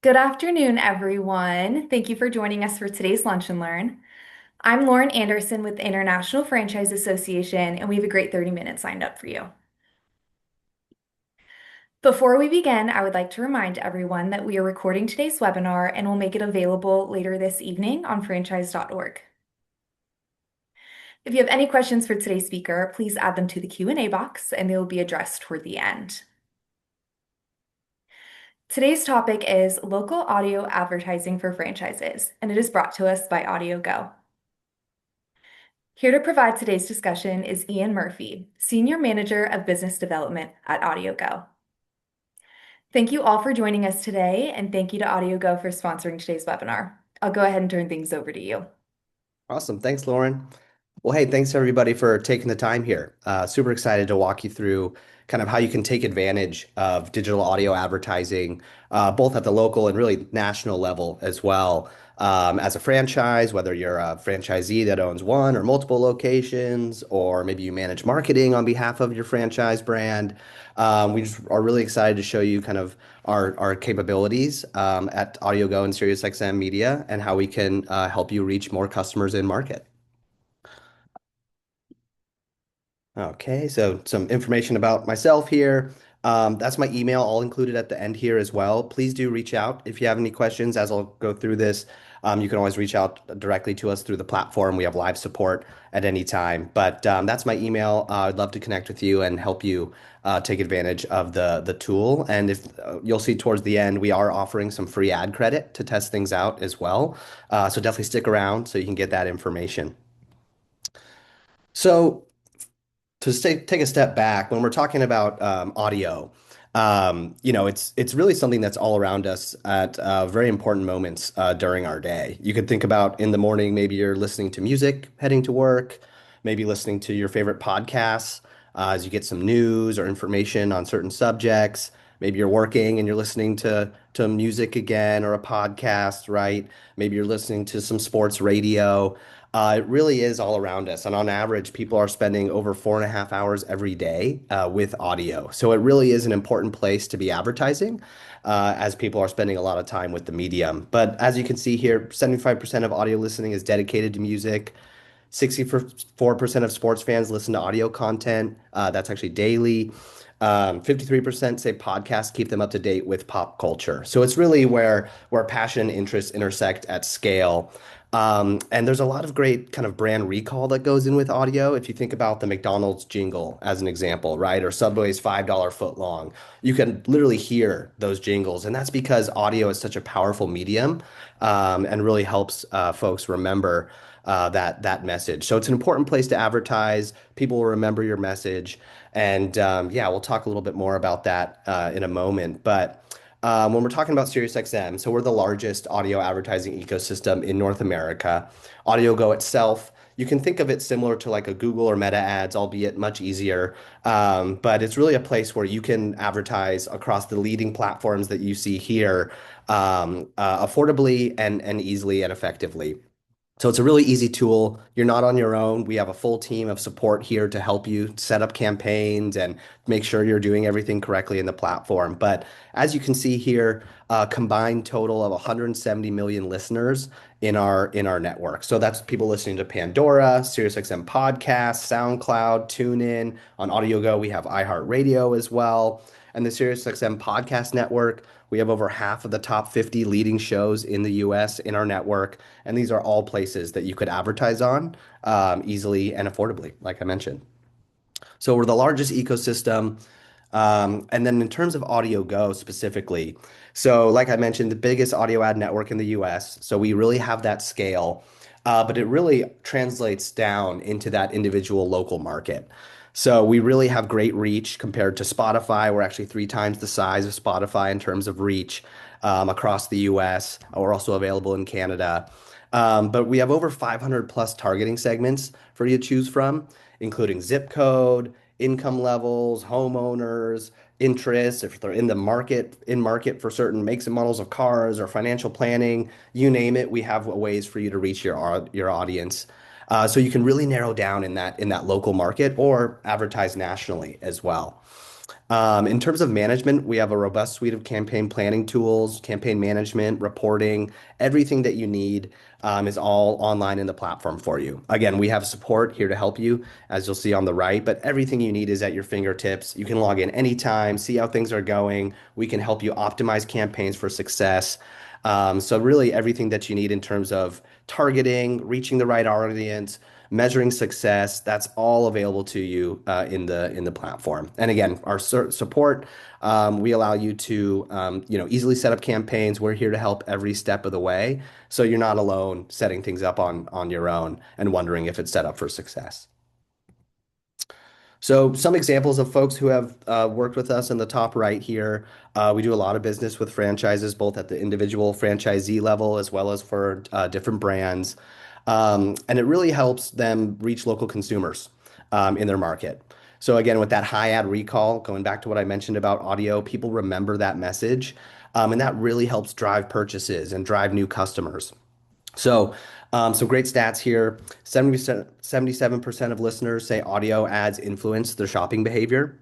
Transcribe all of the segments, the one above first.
Good afternoon, everyone. Thank you for joining us for today's Lunch and Learn. I'm Lauren Anderson with the International Franchise Association, and we have a great 30 minutes lined up for you. Before we begin, I would like to remind everyone that we are recording today's webinar and will make it available later this evening on franchise.org. If you have any questions for today's speaker, please add them to the Q&A box and they will be addressed toward the end. Today's topic is local audio advertising for franchises, and it is brought to us by AudioGo. Here to provide today's discussion is Ian Murphy, Senior Manager of Business Development at AudioGo. Thank you all for joining us today, and thank you to AudioGo for sponsoring today's webinar. I'll go ahead and turn things over to you. Awesome. Thanks, Lauren. Well, hey, thanks everybody for taking the time here. Super excited to walk you through kind of how you can take advantage of digital audio advertising, both at the local and really national level as well. As a franchise, whether you're a franchisee that owns one or multiple locations, or maybe you manage marketing on behalf of your franchise brand. We just are really excited to show you kind of our capabilities at AudioGo and SiriusXM Media and how we can help you reach more customers in market. Okay, so some information about myself here. That's my email, all included at the end here as well. Please do reach out if you have any questions as I'll go through this. You can always reach out directly to us through the platform. We have live support at any time. But that's my email. I'd love to connect with you and help you take advantage of the tool. And if you'll see towards the end, we are offering some free ad credit to test things out as well. So definitely stick around so you can get that information. So take a step back, when we're talking about audio, it's really something that's all around us at very important moments during our day. You could think about in the morning, maybe you're listening to music heading to work, maybe listening to your favorite podcasts as you get some news or information on certain subjects. Maybe you're working and you're listening to music again or a podcast, right? Maybe you're listening to some sports radio. It really is all around us. And on average, people are spending over 4.5 hours every day with audio. So it really is an important place to be advertising as people are spending a lot of time with the medium. But as you can see here, 75% of audio listening is dedicated to music. 64% of sports fans listen to audio content. That's actually daily. 53% say podcasts keep them up to date with pop culture. So it's really where passion and interests intersect at scale. And there's a lot of great kind of brand recall that goes in with audio. If you think about the McDonald's jingle as an example, right? Or Subway's $5 foot long, you can literally hear those jingles. And that's because audio is such a powerful medium and really helps folks remember that message. So it's an important place to advertise. People will remember your message. And yeah, we'll talk a little bit more about that in a moment. But when we're talking about SiriusXM, so we're the largest audio advertising ecosystem in North America. AudioGo itself, you can think of it similar to like a Google or Meta ads, albeit much easier. But it's really a place where you can advertise across the leading platforms that you see here affordably and easily and effectively. So it's a really easy tool. You're not on your own. We have a full team of support here to help you set up campaigns and make sure you're doing everything correctly in the platform. But as you can see here, a combined total of 170 million listeners in our network. So that's people listening to Pandora, SiriusXM Podcast, SoundCloud, TuneIn. On AudioGo, we have iHeartRadio as well. And the SiriusXM Podcast Network, we have over half of the top 50 leading shows in the US in our network. And these are all places that you could advertise on easily and affordably, like I mentioned. So we're the largest ecosystem. And then in terms of AudioGo specifically, so like I mentioned, the biggest audio ad network in the US. So we really have that scale, but it really translates down into that individual local market. So we really have great reach compared to Spotify. We're actually 3 times the size of Spotify in terms of reach across the US. We're also available in Canada. But we have over 500 plus targeting segments for you to choose from, including zip code, income levels, homeowners, interests, if they're in market for certain makes and models of cars or financial planning, you name it, we have ways for you to reach your audience. So you can really narrow down in that local market or advertise nationally as well. In terms of management, we have a robust suite of campaign planning tools, campaign management, reporting, everything that you need is all online in the platform for you. Again, we have support here to help you, as you'll see on the right, but everything you need is at your fingertips. You can log in anytime, see how things are going. We can help you optimize campaigns for success. So really everything that you need in terms of targeting, reaching the right audience, measuring success, that's all available to you in the platform. And again, our support, we allow you to easily set up campaigns. We're here to help every step of the way, so you're not alone setting things up on your own and wondering if it's set up for success. So some examples of folks who have worked with us in the top right here. We do a lot of business with franchises, both at the individual franchisee level as well as for different brands. And it really helps them reach local consumers in their market. So again, with that high ad recall, going back to what I mentioned about audio, people remember that message, and that really helps drive purchases and drive new customers. So, some great stats here. 77% of listeners say audio ads influence their shopping behavior.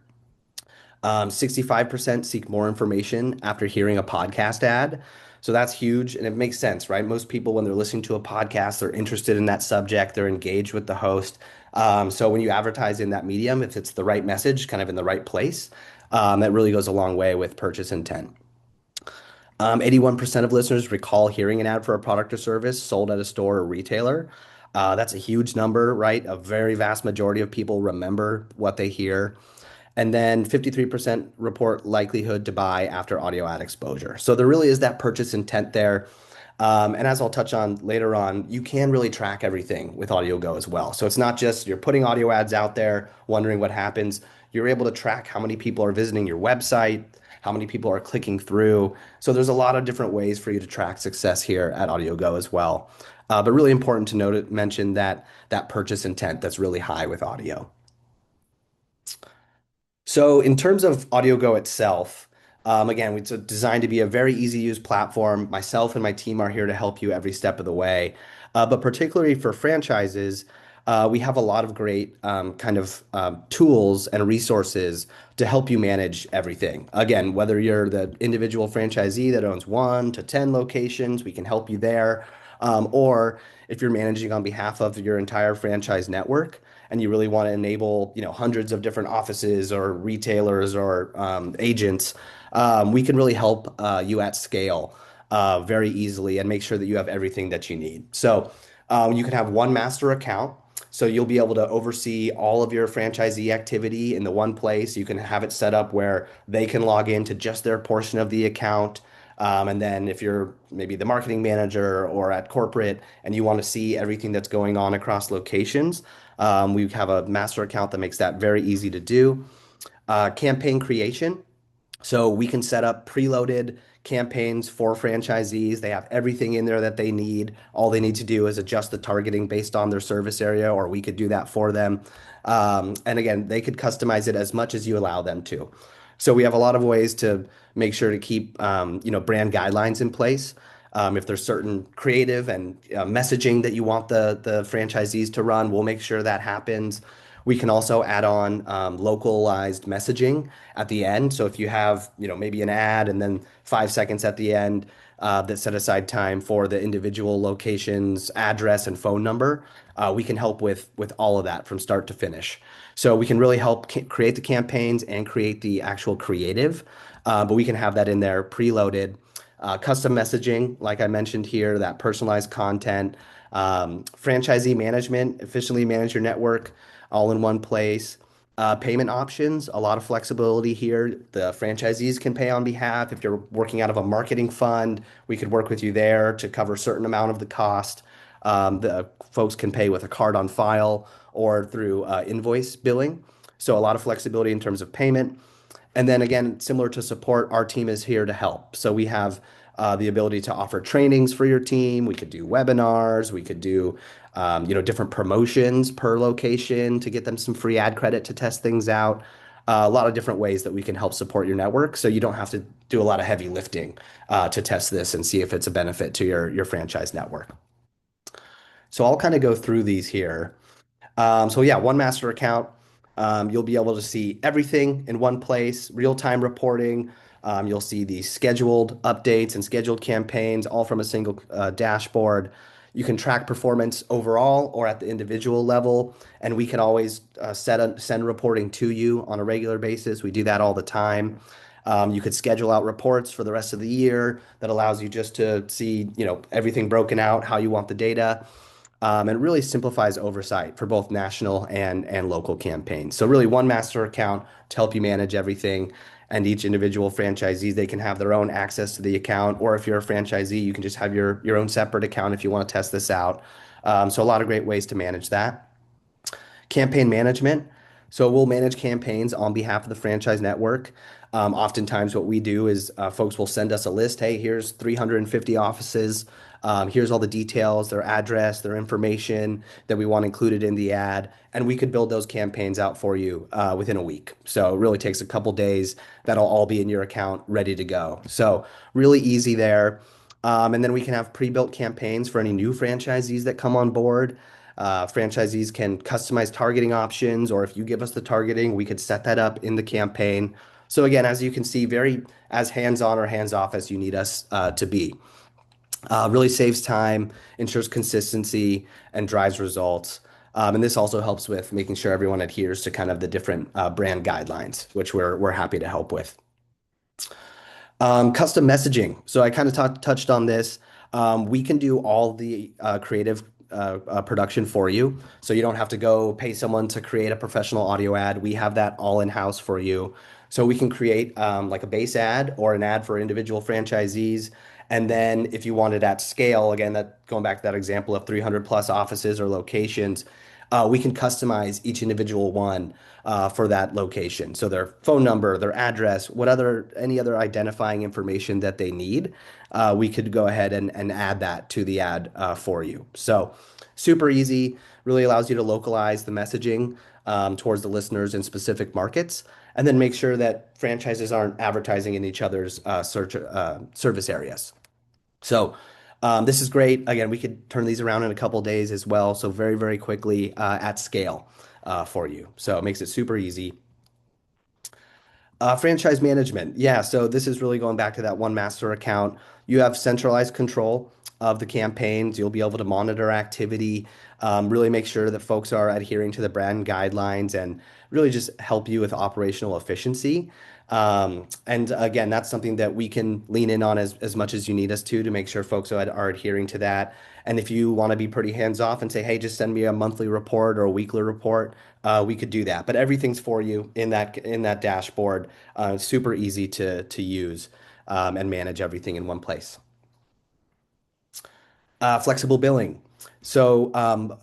65% seek more information after hearing a podcast ad. So that's huge. And it makes sense, right? Most people, when they're listening to a podcast, they're interested in that subject, they're engaged with the host. So when you advertise in that medium, if it's the right message, kind of in the right place, that really goes a long way with purchase intent. 81% of listeners recall hearing an ad for a product or service sold at a store or retailer. That's a huge number, right? A very vast majority of people remember what they hear. And then 53% report likelihood to buy after audio ad exposure. So there really is that purchase intent there. And as I'll touch on later on, you can really track everything with AudioGo as well. So it's not just you're putting audio ads out there, wondering what happens. You're able to track how many people are visiting your website, how many people are clicking through. So there's a lot of different ways for you to track success here at AudioGo as well. But really important to mention that purchase intent that's really high with audio. So in terms of AudioGo itself, again, it's designed to be a very easy to use platform. Myself and my team are here to help you every step of the way. But particularly for franchises, we have a lot of great kind of tools and resources to help you manage everything. Again, whether you're the individual franchisee that owns 1 to 10 locations, we can help you there. Or if you're managing on behalf of your entire franchise network and you really want to enable, hundreds of different offices or retailers or agents, we can really help you at scale very easily and make sure that you have everything that you need. So you can have one master account. So you'll be able to oversee all of your franchisee activity in the one place. You can have it set up where they can log into just their portion of the account. And then if you're maybe the marketing manager or at corporate and you want to see everything that's going on across locations, we have a master account that makes that very easy to do. Campaign creation. So we can set up preloaded campaigns for franchisees. They have everything in there that they need. All they need to do is adjust the targeting based on their service area, or we could do that for them. And again, they could customize it as much as you allow them to. So we have a lot of ways to make sure to keep brand guidelines in place. If there's certain creative and messaging that you want the franchisees to run, we'll make sure that happens. We can also add on localized messaging at the end. So if you have, maybe an ad and then 5 seconds at the end that set aside time for the individual location's address and phone number, we can help with all of that from start to finish. So we can really help create the campaigns and create the actual creative, but we can have that in there preloaded. Custom messaging, like I mentioned here, that personalized content, franchisee management, efficiently manage your network all in one place. Payment options, a lot of flexibility here. The franchisees can pay on behalf. If you're working out of a marketing fund, we could work with you there to cover a certain amount of the cost. The folks can pay with a card on file or through invoice billing. So a lot of flexibility in terms of payment. And then again, similar to support, our team is here to help. So we have the ability to offer trainings for your team. We could do webinars. We could do different promotions per location to get them some free ad credit to test things out. A lot of different ways that we can help support your network, so you don't have to do a lot of heavy lifting to test this and see if it's a benefit to your franchise network. So I'll kind of go through these here. So yeah, one master account. You'll be able to see everything in one place, real-time reporting. You'll see the scheduled updates and scheduled campaigns all from a single dashboard. You can track performance overall or at the individual level, and we can always send reporting to you on a regular basis. We do that all the time. You could schedule out reports for the rest of the year that allows you just to see, everything broken out, how you want the data. And it really simplifies oversight for both national and local campaigns. So really one master account to help you manage everything. And each individual franchisees, they can have their own access to the account. Or if you're a franchisee, you can just have your own separate account if you want to test this out. So a lot of great ways to manage that. Campaign management. So we'll manage campaigns on behalf of the franchise network. Oftentimes, what we do is folks will send us a list. Hey, here's 350 offices. Here's all the details, their address, their information that we want included in the ad. And we could build those campaigns out for you within a week. So it really takes a couple days. That'll all be in your account ready to go. So really easy there. And then we can have pre-built campaigns for any new franchisees that come on board. Franchisees can customize targeting options, or if you give us the targeting, we could set that up in the campaign. So again, as you can see, very as hands-on or hands-off as you need us to be. Really saves time, ensures consistency, and drives results. And this also helps with making sure everyone adheres to kind of the different brand guidelines, which we're happy to help with. Custom messaging. So I kind of touched on this. We can do all the creative production for you. So you don't have to go pay someone to create a professional audio ad. We have that all in-house for you. So we can create like a base ad or an ad for individual franchisees. And then if you want it at scale, again, that going back to that example of 300 plus offices or locations, we can customize each individual one for that location. So their phone number, their address, any other identifying information that they need, we could go ahead and add that to the ad for you. So super easy, really allows you to localize the messaging towards the listeners in specific markets, and then make sure that franchises aren't advertising in each other's service areas. So this is great. Again, we could turn these around in a couple days as well. So very, very quickly at scale for you. So it makes it super easy. Franchise management. Yeah, so this is really going back to that one master account. You have centralized control of the campaigns. You'll be able to monitor activity, really make sure that folks are adhering to the brand guidelines, and really just help you with operational efficiency. And again, that's something that we can lean in on as much as you need us to make sure folks are adhering to that. And if you want to be pretty hands off and say, hey, just send me a monthly report or a weekly report, we could do that. But everything's for you in that dashboard. Super easy to use and manage everything in one place. Flexible billing. So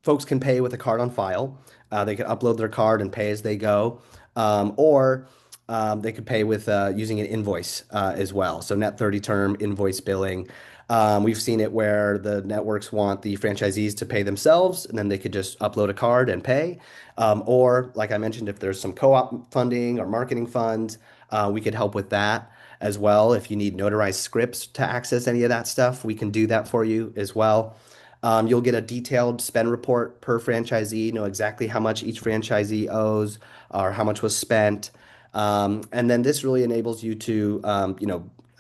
folks can pay with a card on file. They can upload their card and pay as they go, or they could pay with using an invoice as well. So net 30 term invoice billing. We've seen it where the networks want the franchisees to pay themselves, and then they could just upload a card and pay. Or, like I mentioned, if there's some co-op funding or marketing funds, we could help with that as well. If you need notarized scripts to access any of that stuff, we can do that for you as well. You'll get a detailed spend report per franchisee, know exactly how much each franchisee owes or how much was spent. And then this really enables you to,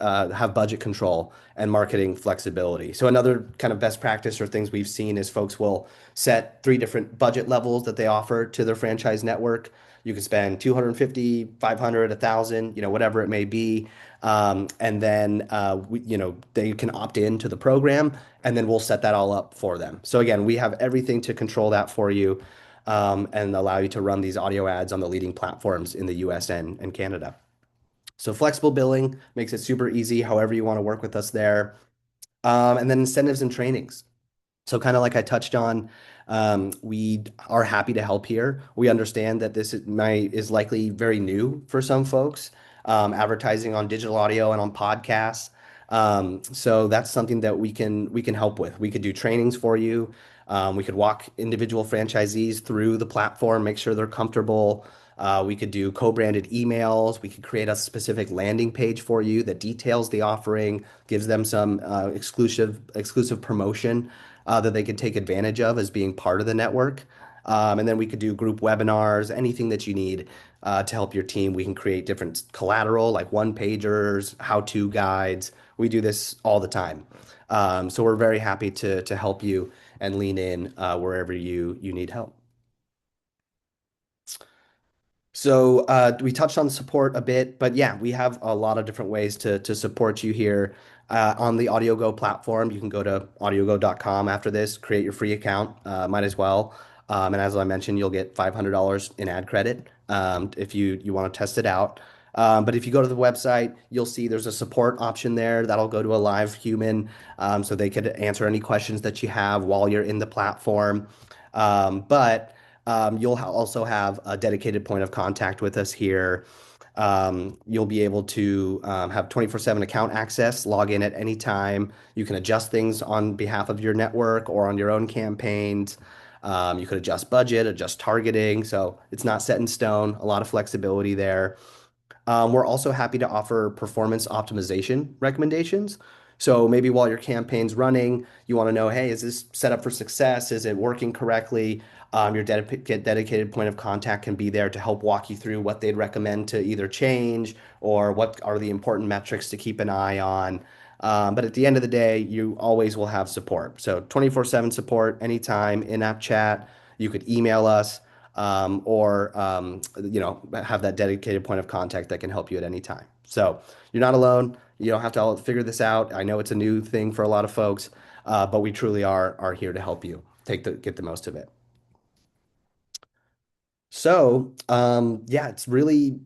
have budget control and marketing flexibility. So another kind of best practice or things we've seen is folks will set 3 different budget levels that they offer to their franchise network. You can spend 250, 500, 1,000, whatever it may be. And then, they can opt into the program, and then we'll set that all up for them. So again, we have everything to control that for you, and allow you to run these audio ads on the leading platforms in the US and Canada. So flexible billing makes it super easy, however you want to work with us there. And then incentives and trainings. So kind of like I touched on, we are happy to help here. We understand that this is likely very new for some folks, advertising on digital audio and on podcasts. So that's something that we can help with. We could do trainings for you. We could walk individual franchisees through the platform, make sure they're comfortable. We could do co-branded emails. We could create a specific landing page for you that details the offering, gives them some exclusive promotion that they can take advantage of as being part of the network. And then we could do group webinars, anything that you need to help your team. We can create different collateral like one pagers, how-to guides. We do this all the time. So we're very happy to help you and lean in wherever you need help. So we touched on support a bit, but yeah, we have a lot of different ways to support you here on the AudioGo platform. You can go to audiogo.com after this, create your free account, might as well. And as I mentioned, you'll get $500 in ad credit if you want to test it out. But if you go to the website, you'll see there's a support option there that'll go to a live human so they could answer any questions that you have while you're in the platform. But you'll also have a dedicated point of contact with us here. You'll be able to have 24/7 account access, log in at any time. You can adjust things on behalf of your network or on your own campaigns. You could adjust budget, adjust targeting. So it's not set in stone, a lot of flexibility there. We're also happy to offer performance optimization recommendations. So maybe while your campaign's running, you want to know, hey, is this set up for success? Is it working correctly? Your dedicated point of contact can be there to help walk you through what they'd recommend to either change or what are the important metrics to keep an eye on. But at the end of the day, you always will have support. So 24/7 support anytime, in-app chat. You could email us or have that dedicated point of contact that can help you at any time. So you're not alone. You don't have to all figure this out. I know it's a new thing for a lot of folks, but we truly are here to help you get the most of it. So, yeah, it's really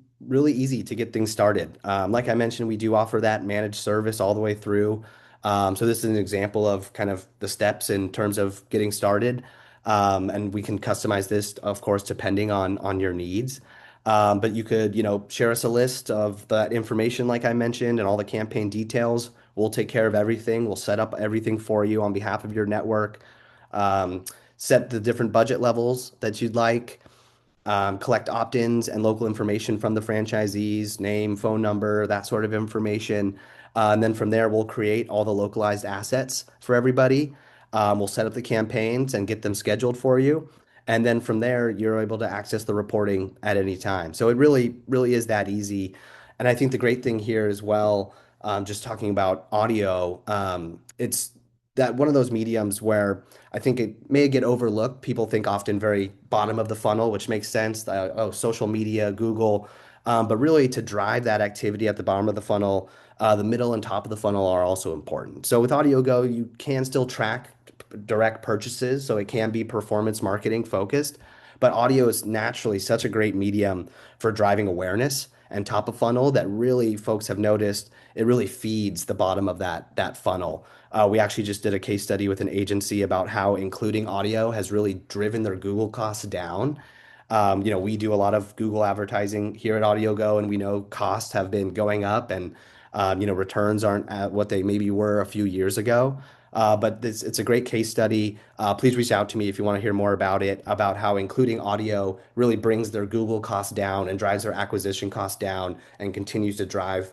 easy to get things started. Like I mentioned, we do offer that managed service all the way through. So this is an example of kind of the steps in terms of getting started. And we can customize this, of course, depending on your needs. But you could, share us a list of that information, like I mentioned, and all the campaign details. We'll take care of everything. We'll set up everything for you on behalf of your network. Um, Set the different budget levels that you'd like, collect opt-ins and local information from the franchisees, name, phone number, that sort of information. And then from there, we'll create all the localized assets for everybody. We'll set up the campaigns and get them scheduled for you. And then from there, you're able to access the reporting at any time. So it really is that easy. And I think the great thing here as well, just talking about audio, it's that one of those mediums where I think it may get overlooked. People think often very bottom of the funnel, which makes sense. Oh, social media, Google. But really, to drive that activity at the bottom of the funnel, the middle and top of the funnel are also important. So with AudioGo, you can still track direct purchases, so it can be performance marketing focused. But audio is naturally such a great medium for driving awareness and top of funnel that really folks have noticed it really feeds the bottom of that funnel. We actually just did a case study with an agency about how including audio has really driven their Google costs down. We do a lot of Google advertising here at AudioGo, and we know costs have been going up, and returns aren't at what they maybe were a few years ago. But it's a great case study. Please reach out to me if you want to hear more about it, about how including audio really brings their Google costs down and drives their acquisition costs down and continues to drive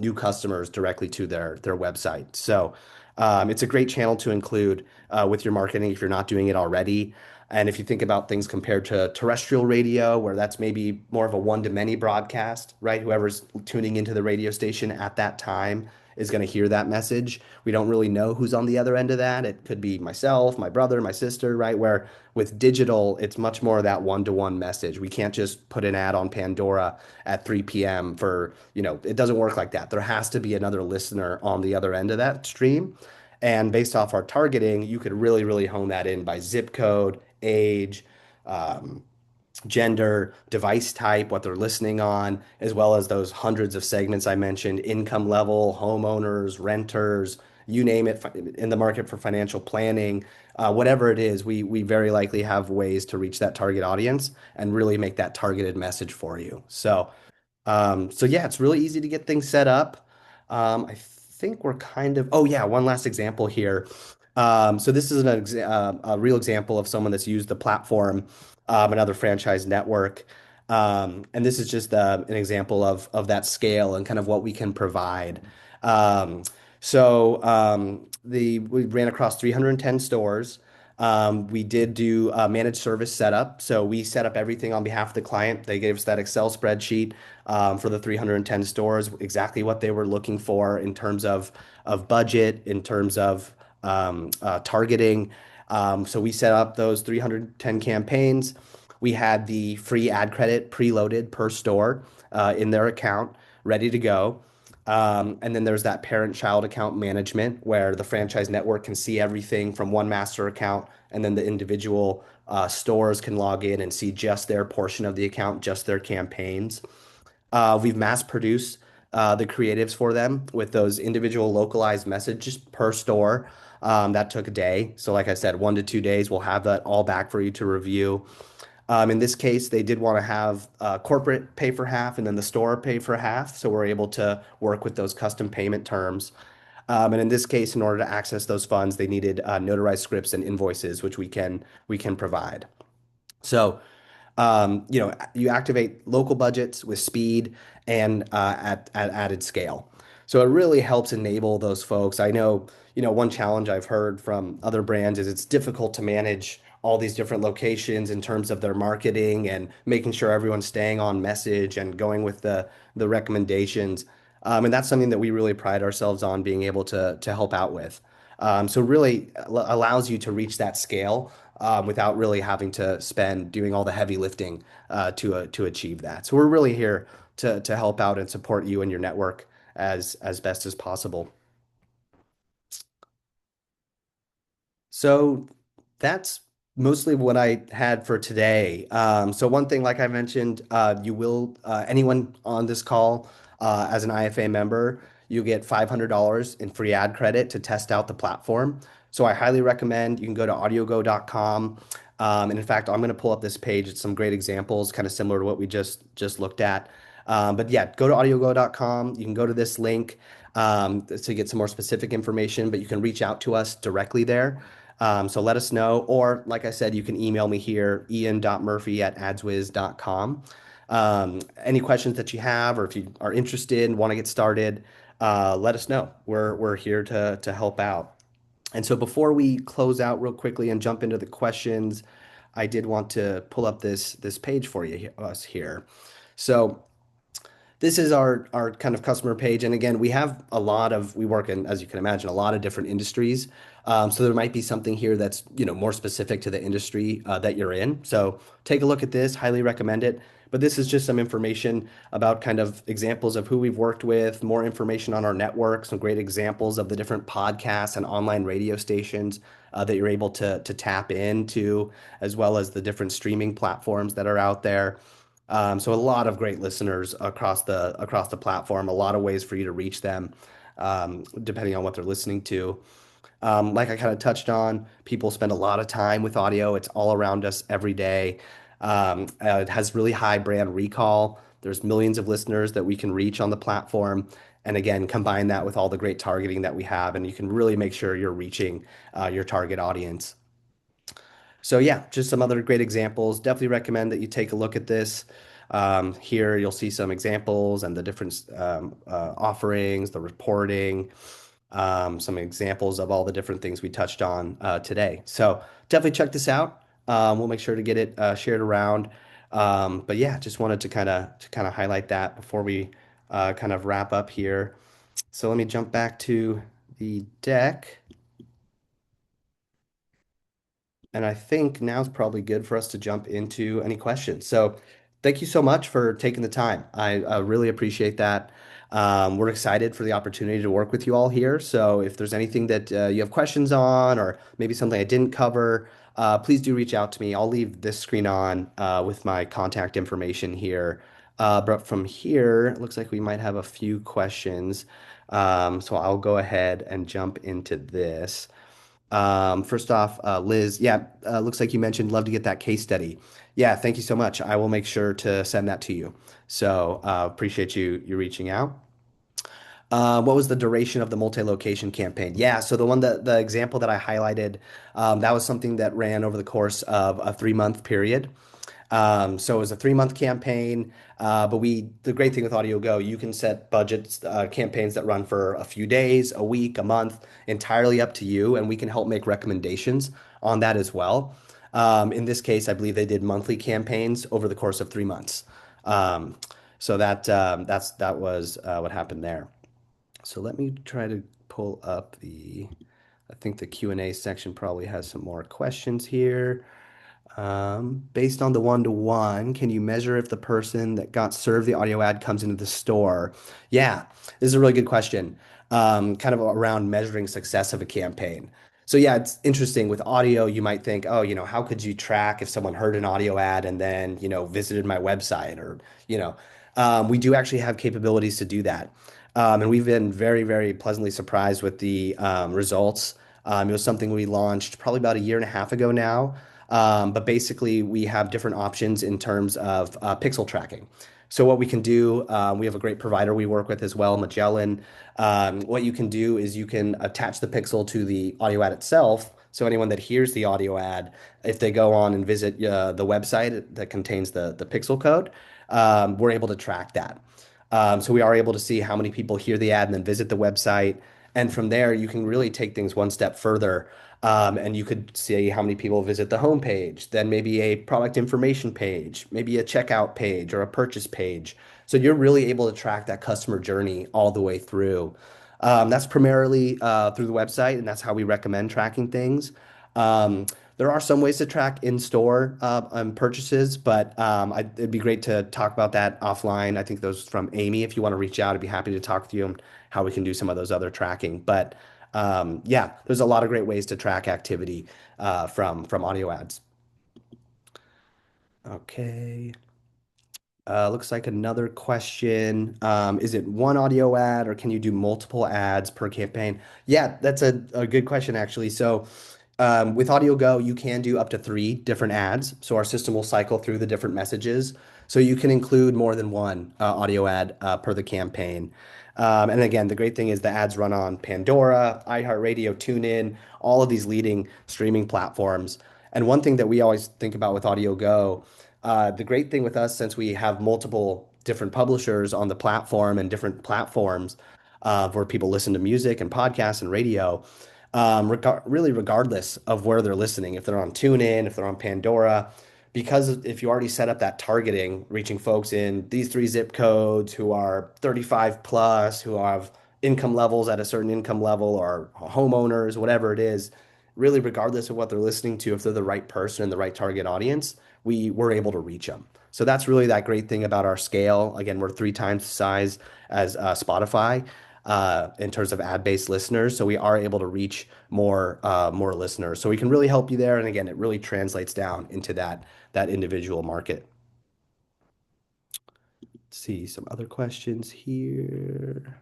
new customers directly to their website. So it's a great channel to include with your marketing if you're not doing it already. And if you think about things compared to terrestrial radio, where that's maybe more of a one-to-many broadcast, right? Whoever's tuning into the radio station at that time is going to hear that message. We don't really know who's on the other end of that. It could be myself, my brother, my sister, right? Where with digital, it's much more of that one-to-one message. We can't just put an ad on Pandora at 3 p.m. It doesn't work like that. There has to be another listener on the other end of that stream. And based off our targeting, you could really hone that in by zip code, age, um, gender, device type, what they're listening on, as well as those hundreds of segments I mentioned, income level, homeowners, renters, you name it, in the market for financial planning, whatever it is, we very likely have ways to reach that target audience and really make that targeted message for you. So yeah, it's really easy to get things set up. I think we're oh yeah, one last example here. So this is a real example of someone that's used the platform, another franchise network. And this is just an example of that scale and kind of what we can provide. We ran across 310 stores. We did do managed service setup. So we set up everything on behalf of the client. They gave us that Excel spreadsheet for the 310 stores, exactly what they were looking for in terms of budget, in terms of targeting. So we set up those 310 campaigns. We had the free ad credit preloaded per store in their account, ready to go. And then there's that parent-child account management where the franchise network can see everything from one master account, and then the individual stores can log in and see just their portion of the account, just their campaigns. We've mass produced the creatives for them with those individual localized messages per store. That took a day. So, like I said, 1 to 2 days, we'll have that all back for you to review. In this case, they did want to have corporate pay for half and then the store pay for half. So we're able to work with those custom payment terms. And in this case, in order to access those funds, they needed notarized scripts and invoices, which we can provide. So you activate local budgets with speed and at added scale. So it really helps enable those folks. I know, one challenge I've heard from other brands is it's difficult to manage all these different locations in terms of their marketing and making sure everyone's staying on message and going with the recommendations. And that's something that we really pride ourselves on being able to help out with. So really allows you to reach that scale without really having to spend doing all the heavy lifting to achieve that. So we're really here to help out and support you and your network as best as possible. So that's mostly what I had for today. So one thing, like I mentioned, anyone on this call as an IFA member, you get $500 in free ad credit to test out the platform. So I highly recommend you can go to audiogo.com. And in fact, I'm going to pull up this page. It's some great examples, kind of similar to what we just looked at. But yeah, go to audiogo.com. You can go to this link to get some more specific information, but you can reach out to us directly there. So let us know. Or, like I said, you can email me here, ian.murphy@adswiz.com. Any questions that you have, or if you are interested and want to get started, let us know. We're here to help out. And so before we close out real quickly and jump into the questions, I did want to pull up this page for us here. So this is our kind of customer page. And again, we work in, as you can imagine, a lot of different industries. So there might be something here that's, more specific to the industry that you're in. So take a look at this, highly recommend it. But this is just some information about kind of examples of who we've worked with, more information on our network, some great examples of the different podcasts and online radio stations that you're able to tap into, as well as the different streaming platforms that are out there. So a lot of great listeners across the platform, a lot of ways for you to reach them, depending on what they're listening to. Like I kind of touched on, people spend a lot of time with audio. It's all around us every day. It has really high brand recall. There's millions of listeners that we can reach on the platform. And again, combine that with all the great targeting that we have, and you can really make sure you're reaching your target audience. So yeah, just some other great examples. Definitely recommend that you take a look at this. Here you'll see some examples and the different offerings, the reporting, some examples of all the different things we touched on today. So definitely check this out. We'll make sure to get it shared around. But yeah, just wanted to kind of highlight that before we kind of wrap up here. So let me jump back to the deck. And I think now's probably good for us to jump into any questions. So thank you so much for taking the time. I really appreciate that. We're excited for the opportunity to work with you all here. So if there's anything that you have questions on, or maybe something I didn't cover, please do reach out to me. I'll leave this screen on with my contact information here. But from here, it looks like we might have a few questions. So I'll go ahead and jump into this. First off, Liz, yeah, looks like you mentioned love to get that case study. Yeah, thank you so much. I will make sure to send that to you. So appreciate you reaching out. What was the duration of the multi-location campaign? Yeah, so the example that I highlighted, that was something that ran over the course of a 3-month period. So it was a 3 month campaign. But the great thing with AudioGo, you can set budgets, campaigns that run for a few days, a week, a month, entirely up to you, and we can help make recommendations on that as well. In this case, I believe they did monthly campaigns over the course of 3 months. Um, so that was what happened there. So let me try to pull up I think the Q&A section probably has some more questions here. Based on the one-to-one, can you measure if the person that got served the audio ad comes into the store? Yeah, this is a really good question. Kind of around measuring success of a campaign. So yeah, it's interesting with audio. You might think, oh, how could you track if someone heard an audio ad and then, visited my website or, you know, we do actually have capabilities to do that. And we've been very, very pleasantly surprised with the results. It was something we launched probably about a year and a half ago now. But basically, we have different options in terms of pixel tracking. So what we can do, we have a great provider we work with as well, Magellan. What you can do is you can attach the pixel to the audio ad itself. So anyone that hears the audio ad, if they go on and visit the website that contains the pixel code, we're able to track that. So we are able to see how many people hear the ad and then visit the website. And from there, you can really take things one step further. And you could see how many people visit the homepage, then maybe a product information page, maybe a checkout page or a purchase page. So you're really able to track that customer journey all the way through. That's primarily through the website, and that's how we recommend tracking things. Um, there are some ways to track in-store purchases, but it'd be great to talk about that offline. I think those from Amy. If you want to reach out, I'd be happy to talk to you on how we can do some of those other tracking. But yeah, there's a lot of great ways to track activity from audio ads. Okay. Looks like another question. Is it one audio ad or can you do multiple ads per campaign? Yeah, that's a good question, actually. So, with AudioGo, you can do up to three different ads. So, our system will cycle through the different messages. So, you can include more than one audio ad per the campaign. And again, the great thing is the ads run on Pandora, iHeartRadio, TuneIn, all of these leading streaming platforms. And one thing that we always think about with AudioGo, the great thing with us, since we have multiple different publishers on the platform and different platforms where people listen to music and podcasts and radio, really regardless of where they're listening, if they're on TuneIn, if they're on Pandora, because if you already set up that targeting, reaching folks in these three zip codes who are 35 plus, who have income levels at a certain income level or homeowners, whatever it is, really regardless of what they're listening to, if they're the right person and the right target audience, we were able to reach them. So that's really that great thing about our scale. Again, we're 3 times the size as Spotify in terms of ad-based listeners. So we are able to reach more listeners. So we can really help you there. And again, it really translates down into that individual market. Let's see some other questions here.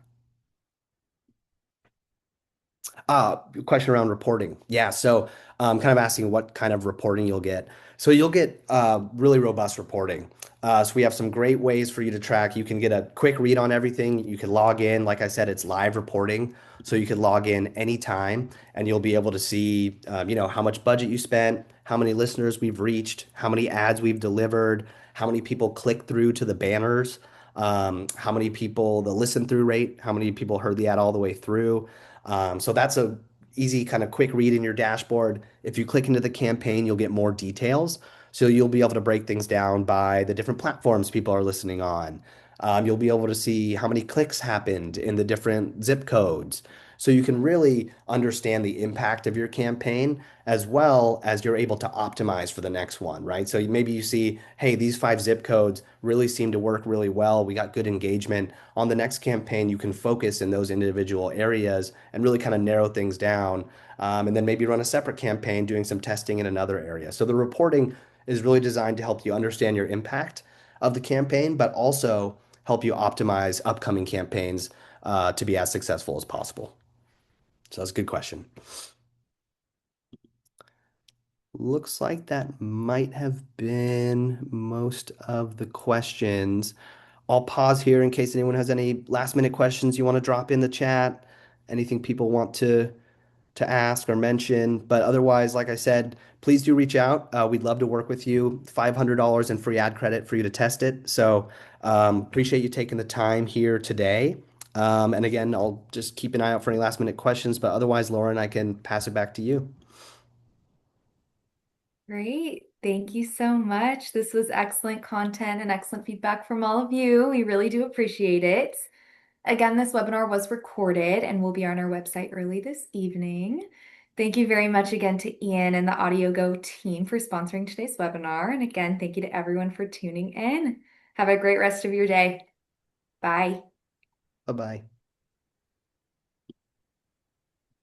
Question around reporting. Yeah, so kind of asking what kind of reporting you'll get. So you'll get really robust reporting. So we have some great ways for you to track. You can get a quick read on everything. You can log in. Like I said, it's live reporting. So you can log in anytime and you'll be able to see, how much budget you spent, how many listeners we've reached, how many ads we've delivered, how many people click through to the banners, how many people, the listen through rate, how many people heard the ad all the way through. So that's a easy kind of quick read in your dashboard. If you click into the campaign, you'll get more details. So you'll be able to break things down by the different platforms people are listening on. You'll be able to see how many clicks happened in the different zip codes. So you can really understand the impact of your campaign as well as you're able to optimize for the next one, right? So maybe you see, hey, these 5 zip codes really seem to work really well. We got good engagement. On the next campaign, you can focus in those individual areas and really kind of narrow things down. And then maybe run a separate campaign doing some testing in another area. So the reporting is really designed to help you understand your impact of the campaign, but also help you optimize upcoming campaigns to be as successful as possible. So that's a good question. Looks like that might have been most of the questions. I'll pause here in case anyone has any last minute questions you want to drop in the chat. Anything people want to to ask or mention. But otherwise, like I said, please do reach out. We'd love to work with you. $500 in free ad credit for you to test it. So appreciate you taking the time here today. And again, I'll just keep an eye out for any last minute questions. But otherwise, Lauren, I can pass it back to you. Great. Thank you so much. This was excellent content and excellent feedback from all of you. We really do appreciate it. Again, this webinar was recorded and will be on our website early this evening. Thank you very much again to Ian and the AudioGo team for sponsoring today's webinar. And again, thank you to everyone for tuning in. Have a great rest of your day. Bye. Bye bye.